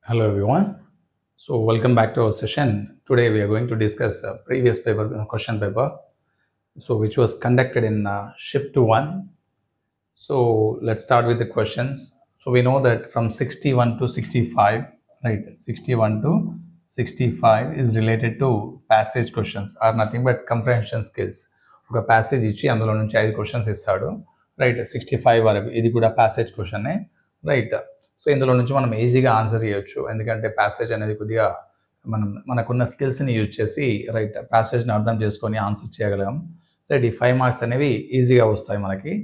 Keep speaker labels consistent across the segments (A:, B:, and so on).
A: Hello everyone. So welcome back to our session. Today we are going to discuss previous paper question paper, so which was conducted in shift 1. So let's start with the questions. So we know that from 61 to 65, right? 61 to 65 is related to passage questions are nothing but comprehension skills. ఒక passage ఇచ్చి అందులో నుంచి 5 questions ఇస్తాడు, right? 65 వరకు ఇది కూడా passage క్వశ్చనే, right? So ఇందులో నుంచి మనం ఈజీగా ఆన్సర్ చేయొచ్చు, ఎందుకంటే ప్యాసేజ్ అనేది కొద్దిగా మనకున్న స్కిల్స్ని యూజ్ చేసి, రైట్, ప్యాసేజ్ని అర్థం చేసుకొని ఆన్సర్ చేయగలం, రైట్? ఈ 5 మార్క్స్ అనేవి ఈజీగా వస్తాయి మనకి,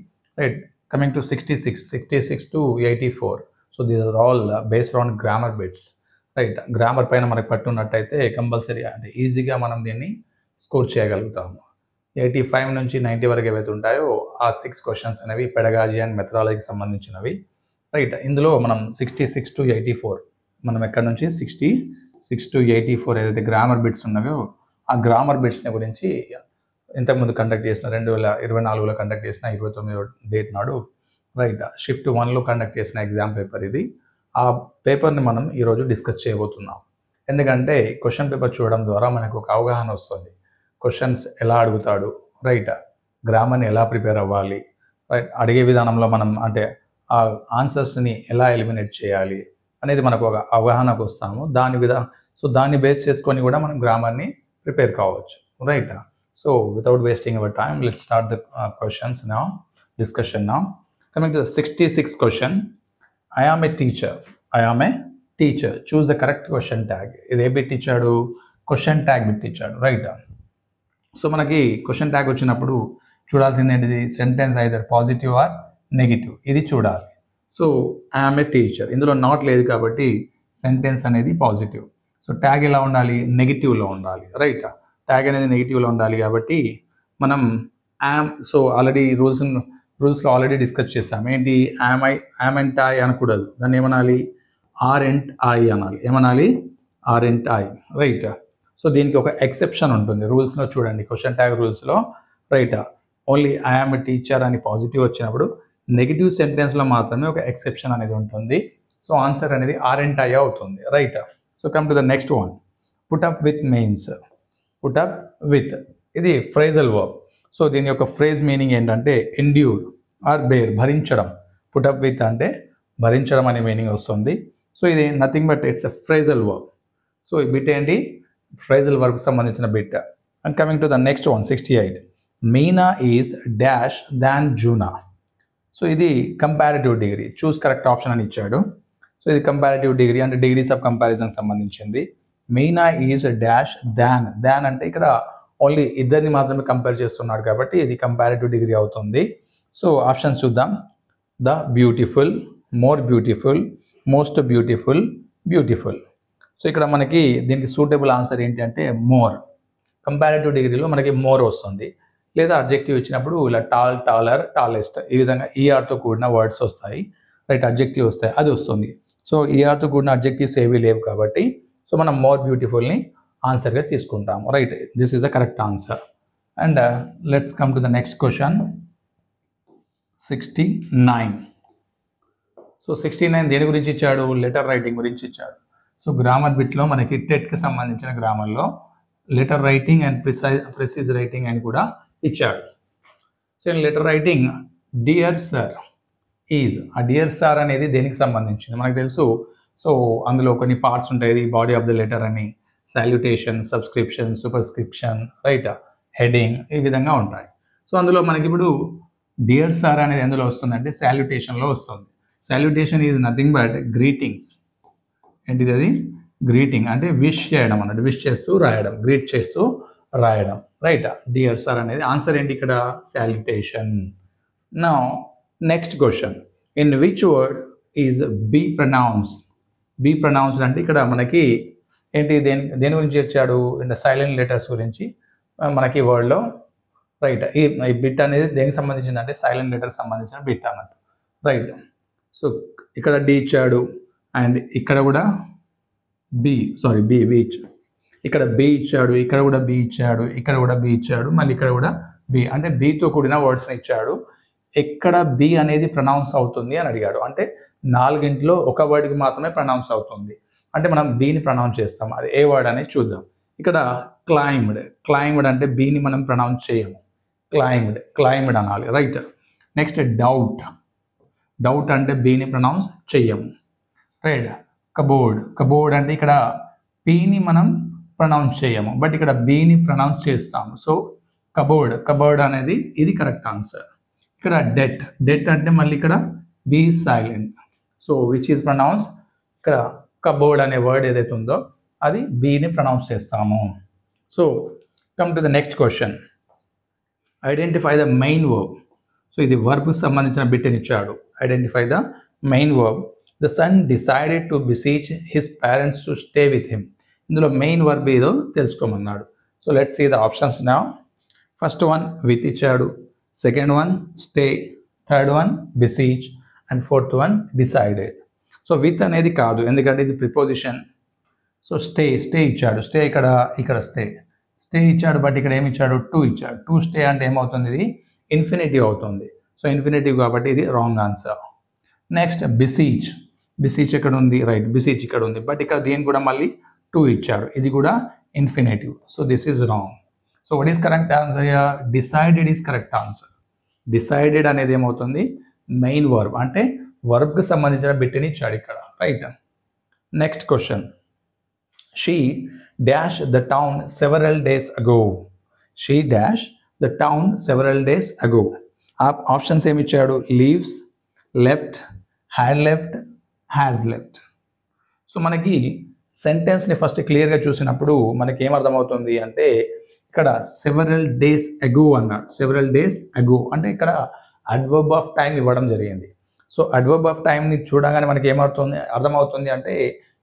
A: right? Coming to 66 to 84. So these are all based on grammar bits, right? Grammar పైన మనకు పట్టున్నట్టయితే కంపల్సరీ అంటే ఈజీగా మనం దీన్ని స్కోర్ చేయగలుగుతాము. 85 నుంచి 90 వరకు ఏవైతే ఉంటాయో ఆ 6 క్వశ్చన్స్ అనేవి పెడగాజీ అండ్ మెథడాలజీకి సంబంధించినవి, రైట్? ఇందులో మనం 66 to 84 మనం ఎక్కడి నుంచి 66 to 84 ఏదైతే గ్రామర్ బిట్స్ ఉన్నాయో ఆ గ్రామర్ బిట్స్ని గురించి ఇంతకుముందు కండక్ట్ చేసిన 2024లో కండక్ట్ చేసిన 29వ డేట్ నాడు, రైట్, షిఫ్ట్ 1లో కండక్ట్ చేసిన ఎగ్జామ్ పేపర్ ఇది. ఆ పేపర్ని మనం ఈరోజు డిస్కస్ చేయబోతున్నాం, ఎందుకంటే క్వశ్చన్ పేపర్ చూడడం ద్వారా మనకు ఒక అవగాహన వస్తుంది. క్వశ్చన్స్ ఎలా అడుగుతాడు, రైట్, గ్రామర్ని ఎలా ప్రిపేర్ అవ్వాలి, రైట్, అడిగే విధానంలో మనం అంటే ఆ ఆన్సర్స్ని ఎలా ఎలిమినేట్ చేయాలి అనేది మనకు ఒక అవగాహనకు వస్తాము. దాన్ని బేస్ చేసుకొని కూడా మనం గ్రామర్ని ప్రిపేర్ కావచ్చు, right? So without wasting our time, let's start the questions now, discussion now. Coming to the 66th question. I am a teacher. I am a teacher. Choose the correct question tag. ఇది ఏ bit ఇచ్చాడు? Question tag bit ఇచ్చాడు, right? So మనకి question tag వచ్చినప్పుడు చూడాల్సింది ఏంటిది? Sentence either positive or negative, ఇది చూడాలి. So I am a teacher, ఇందులో నాట్ లేదు కాబట్టి సెంటెన్స్ అనేది పాజిటివ్. సో ట్యాగ్ ఎలా ఉండాలి? నెగిటివ్లో ఉండాలి, రైట్? ట్యాగ్ అనేది నెగిటివ్లో ఉండాలి కాబట్టి మనం సో ఆల్రెడీ రూల్స్లో ఆల్రెడీ డిస్కస్ చేసాం. ఏంటి? యామ్ అండ్ ఐ అనకూడదు, దాన్ని ఏమనాలి? ఆర్ అండ్ ఐ అనాలి. ఏమనాలి? Aren't I, right? So దీనికి ఒక ఎక్సెప్షన్ ఉంటుంది రూల్స్లో, చూడండి క్వశ్చన్ ట్యాగ్ రూల్స్లో, right? Only I am a teacher అని పాజిటివ్ వచ్చినప్పుడు నెగిటివ్ సెంటెన్స్లో మాత్రమే ఒక ఎక్సెప్షన్ అనేది ఉంటుంది. సో ఆన్సర్ అనేది ఆర్ అండ్ ఐ అవుతుంది, right? So come to the next one. Put up with mains. Put up with ఇది ఫ్రేజల్ వర్బ్. సో దీని యొక్క ఫ్రేజ్ మీనింగ్ ఏంటంటే ఎండ్యూర్ ఆర్ బేర్, భరించడం. పుట్ అప్ విత్ అంటే భరించడం అనే మీనింగ్ వస్తుంది. సో ఇది nothing but it's a phrasal verb. So ఈ బిట్ ఏంటి? ఫ్రేజల్ వర్బ్కి సంబంధించిన bit. And coming to the next one, 68. Meena is dash than Juna. So ఇది comparative degree. Choose correct option అని ఇచ్చాడు. సో ఇది కంపారిటివ్ డిగ్రీ అంటే డిగ్రీస్ ఆఫ్ కంపారిజన్ సంబంధించింది. మీనా ఈజ్ డాష్ దాన్ అంటే ఇక్కడ ఓన్లీ ఇద్దరిని మాత్రమే కంపేర్ చేస్తున్నాడు కాబట్టి ఇది కంపారిటివ్ డిగ్రీ అవుతుంది. సో ఆప్షన్స్ చూద్దాం. The beautiful, more beautiful, most beautiful, beautiful. So ఇక్కడ మనకి దీనికి సూటబుల్ ఆన్సర్ ఏంటి అంటే మోర్. కంపారిటివ్ డిగ్రీలో మనకి మోర్ వస్తుంది, లేదా అడ్జెక్టివ్ ఇచ్చినప్పుడు ఇలా టాల్, టాలర్, టాలెస్ట్ ఈ విధంగా ఈఆర్తో కూడిన వర్డ్స్ వస్తాయి, రైట్? అడ్జెక్టివ్ వస్తాయి, అది వస్తుంది. సో ఈఆర్తో కూడిన అడ్జెక్టివ్స్ ఏవీ లేవు కాబట్టి సో మనం మోర్ బ్యూటిఫుల్ని ఆన్సర్గా తీసుకుంటాము, right? This is the correct answer. And let's come to the next question, 69. So 69 దేని గురించి ఇచ్చాడు? లెటర్ రైటింగ్ గురించి ఇచ్చాడు. సో గ్రామర్ బిట్లో మనకి టెట్కి సంబంధించిన గ్రామర్లో letter writing and precise writing అని కూడా ఇచ్చాడు. So in letter writing dear sir is, ఆ డియర్ సార్ అనేది దేనికి సంబంధించింది మనకు తెలుసు. సో అందులో కొన్ని పార్ట్స్ ఉంటాయి, బాడీ ఆఫ్ ద లెటర్ అని, salutation, subscription, superscription, right, heading, ఈ విధంగా ఉంటాయి. సో అందులో మనకి ఇప్పుడు డియర్ సార్ అనేది ఎందులో వస్తుందంటే సాల్యుటేషన్లో వస్తుంది. Salutation is nothing but greetings. ఏంటిది? అది గ్రీటింగ్ అంటే విష్ చేయడం అన్నట్టు, విష్ చేస్తూ రాయడం, గ్రీట్ చేస్తూ రాయడం, రైట్? డియర్ సార్ అనేది ఆన్సర్ ఏంటి ఇక్కడ? Salutation. Now next question. In which word is B pronounced? B pronounced అంటే ఇక్కడ మనకి ఏంటి? దేని గురించి ఇచ్చాడు? ఇంత సైలెంట్ లెటర్స్ గురించి మనకి వర్డ్లో, రైట్? ఈ బిట్ అనేది దేనికి సంబంధించింది అంటే సైలెంట్ లెటర్స్ సంబంధించిన బిట్ అన్నట్టు, రైట్? సో ఇక్కడ డి ఇచ్చాడు అండ్ ఇక్కడ కూడా బి ఇచ్చాడు, ఇక్కడ బి ఇచ్చాడు, ఇక్కడ కూడా బి ఇచ్చాడు, ఇక్కడ కూడా బి ఇచ్చాడు, మళ్ళీ ఇక్కడ కూడా బి అంటే బితో కూడిన వర్డ్స్ని ఇచ్చాడు. ఎక్కడ బి అనేది ప్రొనౌన్స్ అవుతుంది అని అడిగాడు. అంటే 4గింట్లో ఒక వర్డ్కి మాత్రమే ప్రొనౌన్స్ అవుతుంది. అంటే మనం బీని ప్రొనౌన్స్ చేస్తాం. అది ఏ వర్డ్ అనేది చూద్దాం. ఇక్కడ క్లైమ్డ్ అంటే బీని మనం ప్రొనౌన్స్ చేయము. క్లైమ్డ్ అనాలి, రైట్. నెక్స్ట్ డౌట్ అంటే బీని ప్రొనౌన్స్ చెయ్యము, రైట్. కబోర్డ్ అంటే ఇక్కడ పీని మనం ప్రొనౌన్స్ చేయము, బట్ ఇక్కడ బీని ప్రొనౌన్స్ చేస్తాము. సో కబోర్డ్ అనేది ఇది కరెక్ట్ ఆన్సర్. ఇక్కడ డెట్ అంటే మళ్ళీ ఇక్కడ B silent. So which is pronounce, ఇక్కడ కబోర్డ్ అనే వర్డ్ ఏదైతే ఉందో అది బీని ప్రొనౌన్స్ చేస్తాము. So come to the next question. Identify the main verb. So ఇది వర్బ్కి సంబంధించిన బిట్ అని ఇచ్చాడు. Identify the main verb. The sun decided to beseech his parents to stay with him. ఇందులో మెయిన్ వర్బ్ ఏదో తెలుసుకోమన్నాడు. So let's see the options now. First one with ఇచ్చాడు, second one stay, third one beseech and fourth one decided. So with అనేది కాదు, ఎందుకంటే ఇది preposition. So stay ఇచ్చాడు, stay ఇక్కడ స్టే ఇచ్చాడు, బట్ ఇక్కడ ఏమి ఇచ్చాడు, టు ఇచ్చాడు. టు స్టే అంటే ఏమవుతుంది, ఇది ఇన్ఫినిటివ్ అవుతుంది. సో ఇన్ఫినిటివ్ కాబట్టి ఇది రాంగ్ ఆన్సర్. నెక్స్ట్ బిసీచ్ ఎక్కడ ఉంది, రైట్, బిసీచ్ ఇక్కడ ఉంది, బట్ ఇక్కడ దీని కూడా మళ్ళీ టు ఇచ్చాడు, ఇది కూడా infinitive. So this is wrong. So what is correct answer here, decided is correct answer. Decided అనేది ఏమవుతుంది, మెయిన్ వర్బ్, అంటే వర్బ్కి సంబంధించిన బిట్ని ఇచ్చాడు ఇక్కడ, right. Next question. She dash the town several days అగో. She dash the town several days అగో. Options ఏమి ఇచ్చాడు, leaves, left, had left, has left. So మనకి సెంటెన్స్ని ఫస్ట్ క్లియర్గా చూసినప్పుడు మనకి ఏమర్థమవుతుంది అంటే, ఇక్కడ సెవరల్ డేస్ అగో అన్నాడు. సెవరల్ డేస్ అగో అంటే ఇక్కడ అడ్వర్బ్ ఆఫ్ టైం ఇవ్వడం జరిగింది. సో అడ్వర్బ్ ఆఫ్ టైంని చూడగానే మనకి అర్థమవుతుంది అంటే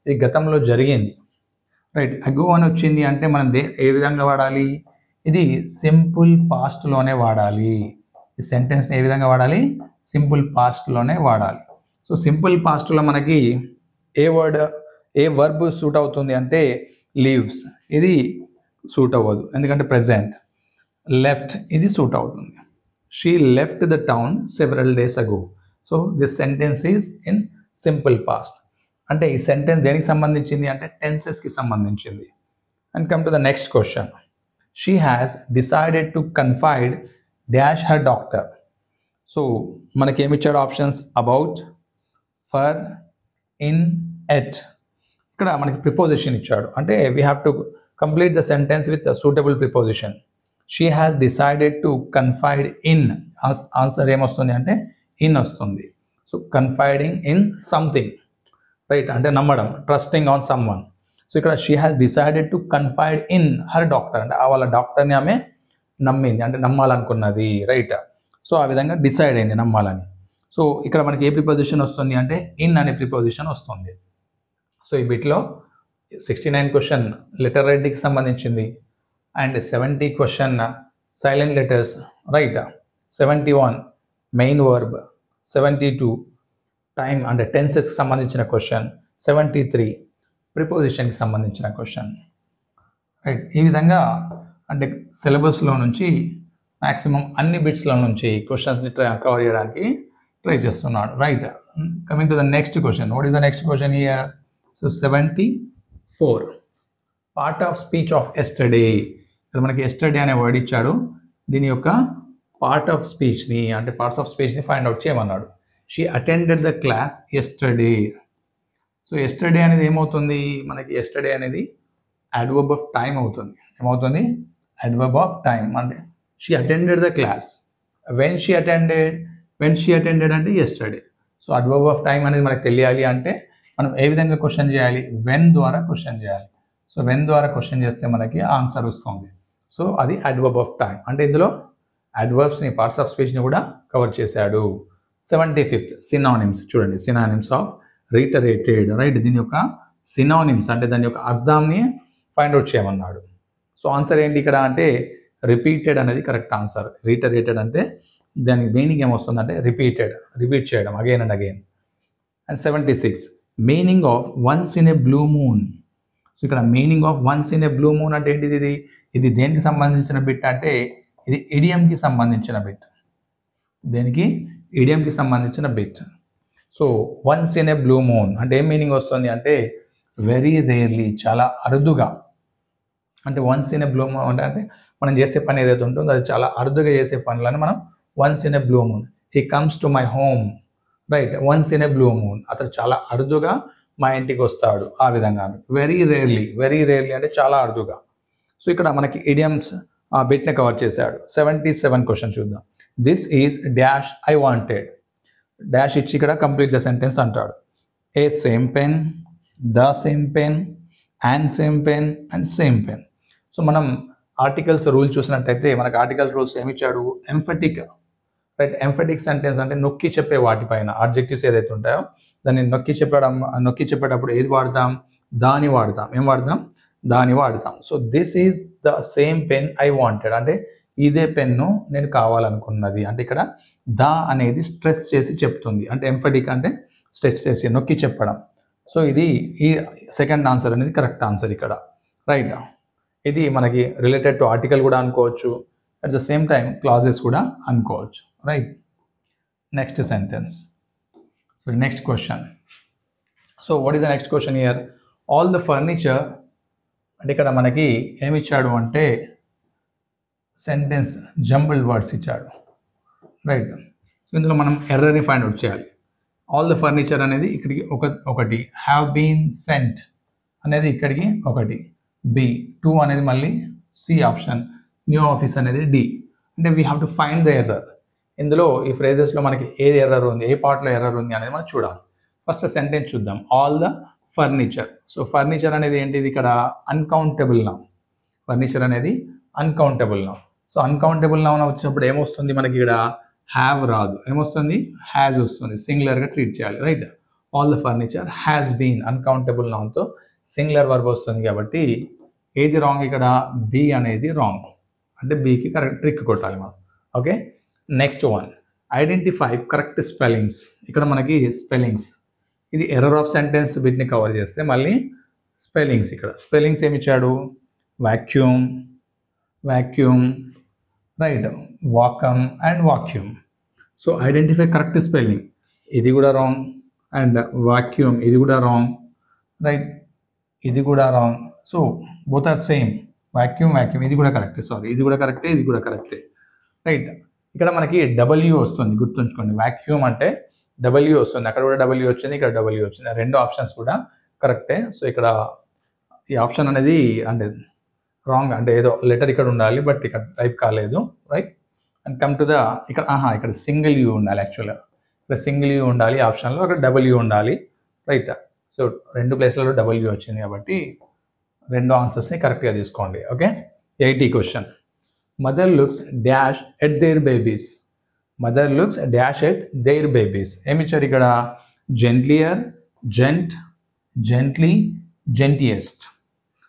A: ఇది గతంలో జరిగింది, రైట్. అగో అని వచ్చింది అంటే మనం ఏ విధంగా వాడాలి, ఇది సింపుల్ పాస్ట్లోనే వాడాలి. ఈ సెంటెన్స్ని ఏ విధంగా వాడాలి, సింపుల్ పాస్ట్లోనే వాడాలి. సో సింపుల్ పాస్ట్లో మనకి ఏ వర్బ్ సూట్ అవుతుంది అంటే లీవ్స్, ఇది సూట్ అవ్వదు ఎందుకంటే ప్రెజెంట్. లెఫ్ట్, ఇది సూట్ అవుతుంది. She left the town several days ago. So this sentence is in simple past. అంటే ఈ సెంటెన్స్ దేనికి సంబంధించింది అంటే టెన్సెస్కి సంబంధించింది. And come to the next question. She has decided to confide dash her doctor. So మనకేమిచ్చాడు options, about, for, in, at. ఇక్కడ మనకి ప్రిపోజిషన్ ఇచ్చాడు, అంటే we have to complete the sentence with suitable preposition. She has decided to confide in, answer ఏమొస్తుంది అంటే in వస్తుంది. So confiding in something, right, అంటే నమ్మడం, trusting on someone. So ఇక్కడ she has decided to confide in her doctor, అంటే వాళ్ళ డాక్టర్ని ఆమె నమ్మింది, అంటే నమ్మాలనుకున్నది, రైట్. సో ఆ విధంగా డిసైడ్ అయింది నమ్మాలని. సో ఇక్కడ మనకి ఏ ప్రిపోజిషన్ వస్తుంది అంటే ఇన్ అనే ప్రిపోజిషన్ వస్తుంది. సో ఈ బిట్లో 69 క్వశ్చన్ లెటర్ రెడ్కి సంబంధించింది, and 70 question silent letters, right. 71 main verb, 72 time అంటే టెన్సెస్కి సంబంధించిన క్వశ్చన్, 73 ప్రిపోజిషన్కి సంబంధించిన క్వశ్చన్, రైట్. ఈ విధంగా అంటే సిలబస్లో నుంచి మ్యాక్సిమం అన్ని బిట్స్లో నుంచి క్వశ్చన్స్ని కవర్ చేయడానికి ట్రై చేస్తున్నాడు, right. Coming to the next question. What is the next question here? So 74 part of speech of yesterday. ఇక్కడ మనకి ఎస్టర్డే అనే వర్డ్ ఇచ్చాడు, దీని యొక్క పార్ట్ ఆఫ్ స్పీచ్ని అంటే పార్ట్స్ ఆఫ్ స్పీచ్ని ఫైండ్ అవుట్ చేయమన్నాడు. She attended the class yesterday. So yesterday అనేది ఏమవుతుంది మనకి, ఎస్టర్డే అనేది అడ్వర్బ్ ఆఫ్ టైం అవుతుంది. ఏమవుతుంది, అడ్వర్బ్ ఆఫ్ టైం. అంటే she attended the class, when she attended అంటే yesterday. So adverb of time అనేది మనకు తెలియాలి అంటే మనం ఏ విధంగా క్వశ్చన్ చేయాలి, వెన్ ద్వారా క్వశ్చన్ చేయాలి. సో వెన్ ద్వారా క్వశ్చన్ చేస్తే మనకి ఆన్సర్ వస్తుంది. సో అది అడ్వర్బ్ ఆఫ్ టైం. అంటే ఇందులో అడ్వర్బ్స్ని పార్ట్స్ ఆఫ్ స్పీచ్ని కూడా కవర్ చేశాడు. 75th synonyms. చూడండి, సినానిమ్స్ ఆఫ్ రీటరేటెడ్, రైట్. దీని యొక్క సినానిమ్స్ అంటే దాని యొక్క అర్థాన్ని ఫైండ్ అవుట్ చేయమన్నాడు. సో ఆన్సర్ ఏంటి ఇక్కడ అంటే రిపీటెడ్ అనేది కరెక్ట్ ఆన్సర్. రీటరేటెడ్ అంటే దానికి మీనింగ్ ఏమొస్తుందంటే రిపీట్ చేయడం, again and again. And 76 meaning of once in a blue moon. So ఇక్కడ meaning of once in a blue moon అంటే ఏంటిది, ఇది దేనికి సంబంధించిన బిట్ అంటే ఇది ఇడియంకి సంబంధించిన బిట్. దేనికి, ఇడియంకి సంబంధించిన bit. So once in a blue moon అంటే ఏం మీనింగ్ వస్తుంది అంటే వెరీ రేర్లీ, చాలా అరుదుగా, అంటే once in a blue moon అంటే మనం చేసే పని ఏదైతే ఉంటుందో అది చాలా అరుదుగా చేసే పనులను మనం once in a blue moon. He comes to my home, right, once in a blue moon, అతను చాలా అరుదుగా మా ఇంటికి వస్తాడు, ఆ విధంగా. వెరీ రేర్లీ అంటే చాలా అరుదుగా. సో ఇక్కడ మనకి ఇడియమ్స్ ఆ బిట్ని కవర్ చేశాడు. 77 క్వశ్చన్ చూద్దాం. This is dash I wanted, dash ఇచ్చి ఇక్కడ కంప్లీట్ ద సెంటెన్స్ అంటాడు. A same pen, the same pen, and same pen, and same pen. So మనం ఆర్టికల్స్ రూల్ చూసినట్టయితే మనకు ఆర్టికల్స్ రూల్స్ ఏమిచ్చాడు? Emphatic, right. ఎంఫటిక్ సెంటెన్స్ అంటే నొక్కి చెప్పే వాటిపైన ఆబ్జెక్టివ్స్ ఏదైతే ఉంటాయో దాన్ని నొక్కి చెప్పేటప్పుడు ఏది వాడతాం? దాని వాడతాం. ఏం వాడతాం? దాని వాడతాం. So this is the same pen I wanted అంటే ఇదే పెన్ను నేను కావాలనుకున్నది. అంటే ఇక్కడ ద అనేది స్ట్రెస్ చేసి చెప్తుంది. అంటే ఎంఫటిక్ అంటే స్ట్రెస్ చేసి నొక్కి చెప్పడం. సో ఇది ఈ సెకండ్ ఆన్సర్ అనేది కరెక్ట్ ఆన్సర్ ఇక్కడ, రైట్. ఇది మనకి రిలేటెడ్ టు ఆర్టికల్ కూడా అనుకోవచ్చు, at the same time clauses కూడా అనుకోవచ్చు, right. Next sentence. So next question. So what is the next question here? All the furniture, అంటే ఇక్కడ మనకి ఏమి ఇచ్చాడు అంటే సెంటెన్స్ జంబుల్డ్ వర్డ్స్ ఇచ్చాడు, రైట్. సో ఇందులో మనం ఎర్రర్ని ఫైండ్ అవుట్ చేయాలి. ఆల్ ద ఫర్నిచర్ అనేది ఇక్కడికి ఒకటి, హ్యావ్ బీన్ సెంట్ అనేది ఇక్కడికి ఒకటి, బి 2 అనేది మళ్ళీ సి ఆప్షన్, న్యూ ఆఫీస్ అనేది డి. అంటే we have to find the error. ఇందులో ఈ ఫ్రేజెస్లో మనకి ఏది ఎర్రర్ ఉంది, ఏ పార్ట్లో ఎర్రర్ ఉంది అనేది మనం చూడాలి. ఫస్ట్ సెంటెన్స్ చూద్దాం. All the furniture. So furniture అనేది ఏంటిది? ఇక్కడ అన్కౌంటబుల్ నౌన్. ఫర్నిచర్ అనేది uncountable noun. So uncountable noun వచ్చినప్పుడు ఏమొస్తుంది మనకి? ఇక్కడ హ్యావ్ రాదు, ఏమొస్తుంది? హ్యాజ్ వస్తుంది. సింగులర్గా ట్రీట్ చేయాలి, right. All the furniture has been, uncountable నౌన్తో సింగులర్ వర్బ్ వస్తుంది కాబట్టి ఏది రాంగ్ ఇక్కడ? బి అనేది రాంగ్. అంటే బికి కరెక్ట్ ట్రిక్ కొట్టాలి మనం, okay. Next one, identify correct spellings. ఇక్కడ మనకి స్పెల్లింగ్స్, ఇది ఎర్రర్ ఆఫ్ సెంటెన్స్ వీటిని కవర్ చేస్తే మళ్ళీ స్పెల్లింగ్స్. ఇక్కడ స్పెల్లింగ్స్ ఏమి ఇచ్చాడు? Vacuum, right, vacum and vacuum. So identify correct spelling, ఇది కూడా రాంగ్. అండ్ వాక్యూమ్ ఇది కూడా రాంగ్, రైట్, ఇది కూడా wrong. So both are same. Vacuum ఇది కూడా కరెక్టే, సారీ, ఇది కూడా కరెక్టే, రైట్. ఇక్కడ మనకి డబ్ల్యూ వస్తుంది, గుర్తుంచుకోండి. వాక్యూమ్ అంటే డబ్ల్యూ వస్తుంది, అక్కడ కూడా డబ్ల్యూ వచ్చింది, ఇక్కడ డబ్ల్యూ వచ్చింది. రెండు ఆప్షన్స్ కూడా కరెక్టే. సో ఇక్కడ ఈ ఆప్షన్ అనేది అంటే రాంగ్, అంటే ఏదో లెటర్ ఇక్కడ ఉండాలి బట్ ఇక్కడ టైప్ కాలేదు, right. And come to the ఇక్కడ సింగిల్ యూ ఉండాలి. యాక్చువల్గా ఇక్కడ సింగిల్ యూ ఉండాలి ఆప్షన్లో, అక్కడ డబ్ల్యూ ఉండాలి, రైట్. సో రెండు ప్లేస్లలో డబ్ల్యూ వచ్చింది కాబట్టి రెండు ఆన్సర్స్ని కరెక్ట్గా తీసుకోండి, okay. 80 question. Mother looks dash at their babies. Mother looks dash at their babies. ఏమి ఇచ్చారు ఇక్కడ? జెంట్లియర్, జెంట్లీ, జెంటియెస్ట్.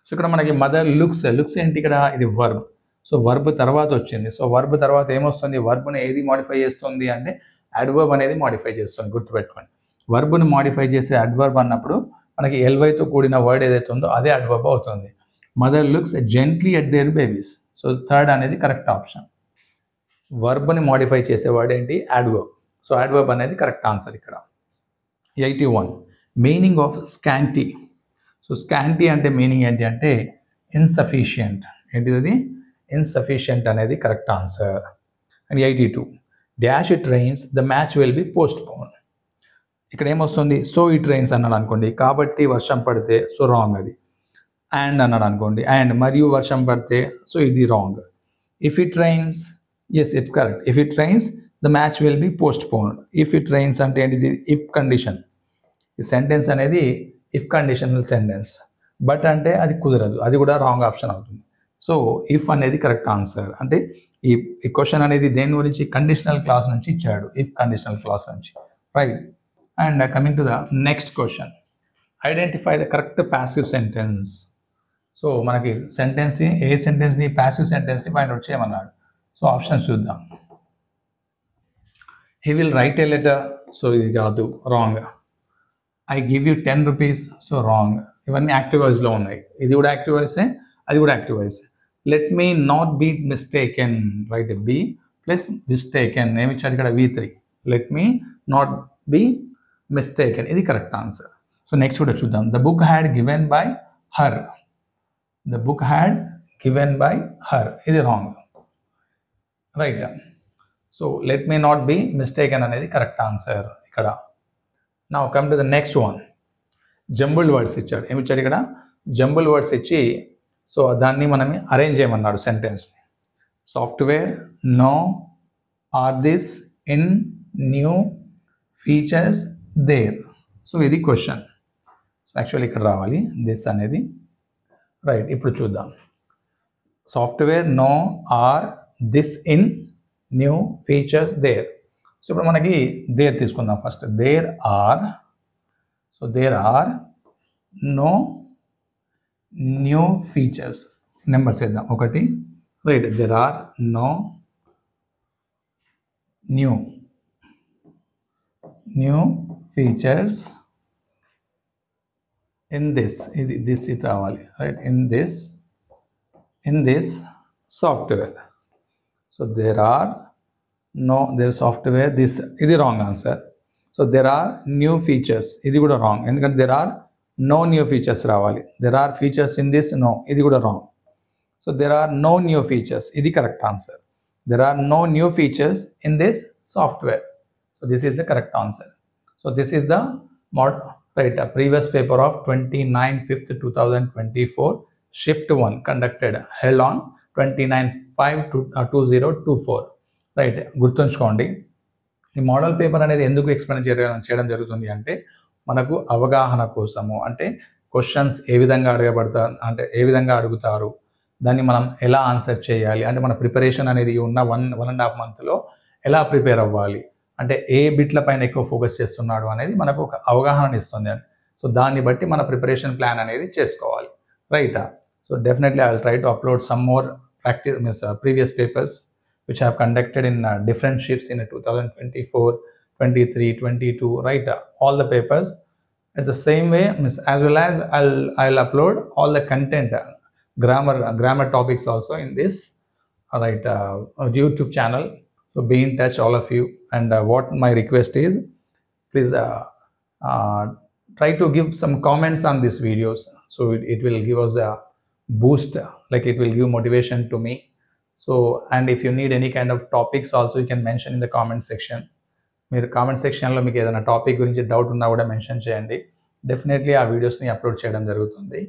A: సో ఇక్కడ మనకి మదర్ లుక్స్ ఏంటి ఇక్కడ? ఇది వర్బ్. సో వర్బ్ తర్వాత వచ్చింది. సో వర్బ్ తర్వాత ఏమొస్తుంది? వర్బ్ని ఏది మాడిఫై చేస్తుంది అంటే అడ్వర్బ్ అనేది మాడిఫై చేస్తుంది, గుర్తుపెట్టుకోండి. వర్బ్ని మాడిఫై చేసే అడ్వర్బ్ అన్నప్పుడు మనకి ఎల్వైతో కూడిన వర్డ్ ఏదైతే ఉందో అదే అడ్వర్బ్ అవుతుంది. Mother looks gently at their babies. So third అనేది కరెక్ట్ ఆప్షన్. వర్బ్ని మాడిఫై చేసే వర్డ్ ఏంటి? అడ్వర్బ్. సో అడ్వర్బ్ అనేది కరెక్ట్ ఆన్సర్ ఇక్కడ. 81 meaning of scanty. So scanty అంటే మీనింగ్ ఏంటి అంటే ఇన్సఫిషియంట్. ఏంటిది అది? ఇన్సఫిషియంట్ అనేది correct answer. And 82 dash it rains the match will be postpone. ఇక్కడ ఏమొస్తుంది? సో ఇట్ రైన్స్ అన్నాడు అనుకోండి, కాబట్టి వర్షం పడితే, సో రాంగ్ అది. అండ్ అన్నాడు అనుకోండి, అండ్ మరియు వర్షం పడితే, సో ఇది wrong. If it rains, yes it's correct. If it rains the match will be postponed. If it rains అంటే ఏంటిది? If condition. ఈ సెంటెన్స్ అనేది ఇఫ్ కండిషనల్ సెంటెన్స్. బట్ అంటే అది కుదరదు, అది కూడా రాంగ్ ఆప్షన్ అవుతుంది. సో ఇఫ్ అనేది కరెక్ట్ ఆన్సర్. అంటే ఈ క్వశ్చన్ అనేది దేని గురించి? కండిషనల్ క్లాస్ నుంచి ఇచ్చాడు, ఇఫ్ కండిషనల్ క్లాస్ నుంచి, right. And coming to the next question, identify the correct passive sentence. So మనకి సెంటెన్స్ని, ఏ సెంటెన్స్ని? ప్యాసివ్ సెంటెన్స్ని ఫైండ్ అవుట్ చేయమన్నాడు. సో ఆప్షన్స్ చూద్దాం. He will write a letter. So ఇది కాదు, wrong. I give you 10 rupees. So wrong. ఇవన్నీ యాక్టివ్ వాయిస్లో ఉన్నాయి. ఇది కూడా యాక్టివ్ వాయిసే, అది కూడా active voice. Let me not be mistaken, right, be plus mistaken. ఏమి ఇచ్చారు ఇక్కడ? V3. Let me not be mistaken, ఇది కరెక్ట్ ఆన్సర్. సో నెక్స్ట్ కూడా చూద్దాం. The book had given by her. The book had given by her, ఇది wrong, right. So let me not be mistaken అనేది correct answer ఇక్కడ. Now come to the next one. Jumble words ఇచ్చాడు. ఏమి ఇచ్చాడు ఇక్కడ? Jumble words ఇచ్చి so దాన్ని మనం అరేంజ్ చేయమన్నాడు సెంటెన్స్ని. Software, no, are this, in, new, features, there. So ఇది క్వశ్చన్. సో యాక్చువల్లీ ఇక్కడ రావాలి దిస్ అనేది, రైట్. ఇప్పుడు చూద్దాం. Software, no, are, this, in, new, features, there. So ఇప్పుడు మనకి దేర్ తీసుకుందాం first. There are, so there are no new features. Numbers వేద్దాం. 1, right. There are no new features in this, ఇది దిస్ ఇది రావాలి, right. In this software. So there are no, there software, this, ఇది wrong answer. So there are new features, ఇది కూడా wrong, ఎందుకంటే there are no new features రావాలి. There are features in this, no, ఇది కూడా wrong. So there are no new features, ఇది correct answer. There are no new features in this software. So this is the correct answer. So this is the right previous paper of 29/5/2024 shift 1 conducted held on 29/5/2024. Right, గుర్తుంచుకోండి. ఈ model paper అనేది ఎందుకు explain చేయడం జరుగుతుంది అంటే మనకు అవగాహన కోసము. అంటే క్వశ్చన్స్ ఏ విధంగా అంటే ఏ విధంగా అడుగుతారు, దాన్ని మనం ఎలా ఆన్సర్ చేయాలి, అంటే మన ప్రిపరేషన్ అనేది ఉన్న 1.5 మంత్లో ఎలా ప్రిపేర్ అవ్వాలి, అంటే ఏ బిట్ల పైన ఎక్కువ ఫోకస్ చేస్తున్నాడు అనేది మనకు ఒక అవగాహన ఇస్తుంది. సో దాన్ని బట్టి మన ప్రిపరేషన్ ప్లాన్ అనేది చేసుకోవాలి, right. So definitely I will try to upload some more previous papers which have conducted in different shifts in 2024, 23, 22, right, all the papers at the same way, as well as I'll upload all the content, grammar topics also in this, right, YouTube channel. So be in touch, all of you, and what my request is, please try to give some comments on these videos, so it will give us a boost, like it will give motivation to me. So and if you need any kind of topics also, you can mention in the comment section. మీరు comment సెక్షన్లో మీకు ఏదైనా topic గురించి doubt ఉన్నా కూడా mention చేయండి. Definitely ఆ వీడియోస్ని అప్లోడ్ చేయడం జరుగుతుంది.